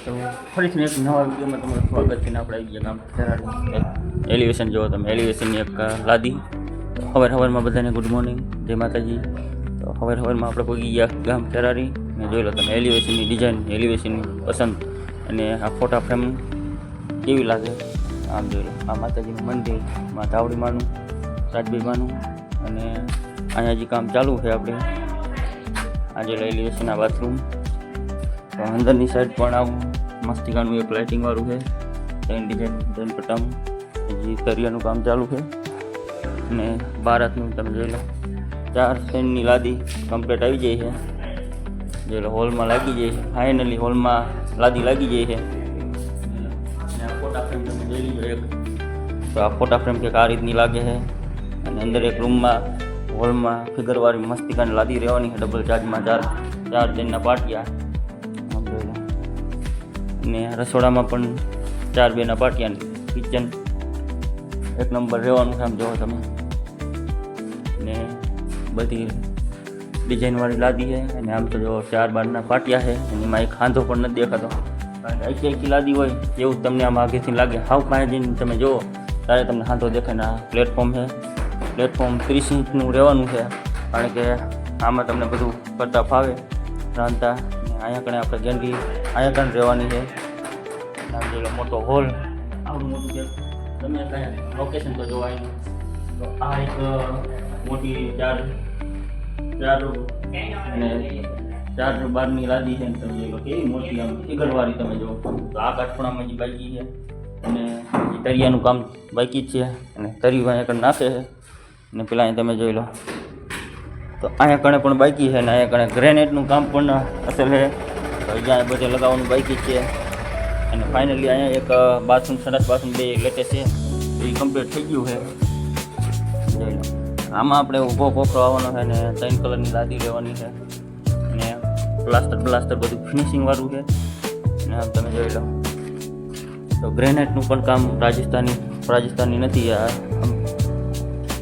તો ફરીથી એક નવા વિડીયોમાં તમારું સ્વાગત છે. આપણે આવી ગયા ગામ ખેરાડી એલિવેશન જોવો તમે, એલિવેશનની એક લાદી. સવારમાં બધાને ગુડ મોર્નિંગ, જય માતાજી. તો સવારમાં આપણે પહોંચી ગયા ગામ ખેરાડી ને જોઈ લો તમે એલિવેશનની ડિઝાઇન, એલિવેશનની પસંદ અને આ ફોટા ફ્રેમ કેવી લાગે આમ જોઈ લો. આ માતાજીનું મંદિર, મા તાવડીમાનું, રાજબીમાનું અને અહીંયા જે કામ ચાલુ છે આપણે આજે એલિવેશન આ બાથરૂમ. તો અંદરની સાઈડ પણ આવું મસ્તિકાનું એક લાઇટિંગ વાળું છે, ડિઝાઇન પટામ હજી કરિયાનું કામ ચાલુ છે. અને બારાતનું તમે જોઈ લો 4 સ્ટેન્ડની લાદી કમ્પ્લીટ આવી જાય છે. જોઈ લો હોલમાં લાગી જાય છે, ફાઇનલી હોલમાં લાદી લાગી જાય છે. અને આ ફોટા ફ્રેમ તમે જોઈ લીધો એક, તો આ ફોટા ફ્રેમ કંઈક આ રીતની લાગે છે. અને અંદર એક રૂમમાં હોલમાં ફિગરવાળી મસ્તિકાની લાદી રહેવાની છે, ડબલ ચાર્જમાં 4 દિનના પાટિયા. અને રસોડામાં પણ 4 બેના પાટિયા, કિચન એક નંબર રહેવાનું છે આમ જોવો તમે. ને બધી ડિઝાઇનવાળી લાદી છે. અને આમ તો જો 4 બારના પાટિયા છે, અને એમાં એક ખાંધો પણ નથી દેખાતો, કારણ કે આખી લાદી હોય એવું તમને આમ આગેથી લાગે. હાવ પાસે જઈને તમે જુઓ ત્યારે તમને ખાંધો દેખાય. ને આ પ્લેટફોર્મ છે, પ્લેટફોર્મ 30 ઇંચનું રહેવાનું છે, કારણ કે આમાં તમને બધું કરતાં ફાવે રાંધતા. અહીંયા કણે આપણે ગેંડી અહીંયા કણે રહેવાની છે. આમ જોઈ લો મોટો હોલ, આવડું મોટું છે. તમે કાંઈ લોકેશન તો જોવા આવ્યું તો આ એક મોટી 4 બારની લાદી છે. તમે જોઈ લો કેવી મોટી આમ ફિગરવાળી તમે જુઓ. તો આ કાઠપણામાં જે બાકી છે અને તરિયાનું કામ બાકી જ છે. અને તરિયું અહીંયા કણે નાખે છે. અને પેલા અહીં તમે જોઈ લો તો અહીંયા કણે પણ બાકી છે. અને અહીંયા કણે ગ્રેનેટનું કામ પણ અસલ છે, તો અહીંયા બધે લગાવવાનું બાકી છે. અને ફાઇનલી અહીંયા એક બાથરૂમ, સંડાસ બાથરૂમ 2 લેટેસ્ટ છે, એ કમ્પ્લીટ થઈ ગયું છે. જોઈ લો આમાં આપણે ઊભો કોપરો આવવાનો છે અને 3 કલરની લાદી રહેવાની છે. અને પ્લાસ્ટર બધું ફિનિશિંગવાળું છે. અને આમ તમે જોઈ લો તો ગ્રેનાઇટનું પણ કામ રાજસ્થાની નથી, આ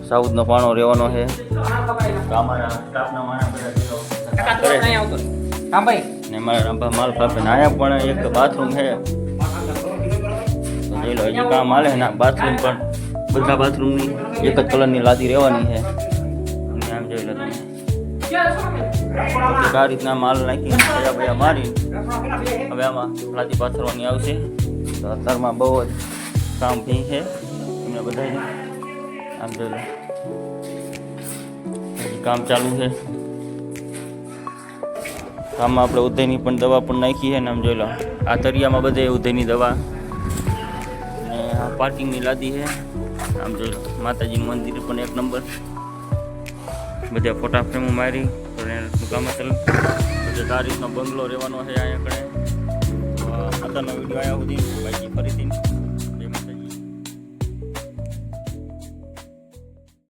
સાઉથનો પાણો રહેવાનો છે. તો અમારા સ્ટાફના માણસ બધા કરે છે. હા ભાઈ, ને મારા રામભા માલ કાપે. ને અહીંયા પણ એક બાથરૂમ છે, જોઈ લો હજી કામ હાલે ને. બાથરૂમ પણ બધા બાથરૂમની એક જ કલરની લાદી રહેવાની છે. અને આમ જોઈ લો તમે આ રીતના માલ નાખી બધા મારી હવે આમાં લાદી પાથરવાની આવશે. તો અત્યારમાં બહુ જ કામ થઈ છે એમને બધાને. આમ જોઈ લો હજી કામ ચાલુ છે. આમાં આપણે ઉધઈની પણ દવા પણ નાખી છે. ને આમ જોઈ લો આ તરિયામાં બધે ઉધઈની દવા. અને આ પાર્કિંગની લાદી છે. આમ જોઈ લો માતાજીનું મંદિર પણ એક નંબર. બધા ફોટા ફ્રેમો મારી કામ ચાલુ. બધે આ રીતનો બંગલો રહેવાનો છે અહીંયા કણે. અત્યારનો વિડીયો આવ્યા સુધી બાકી ફરીથી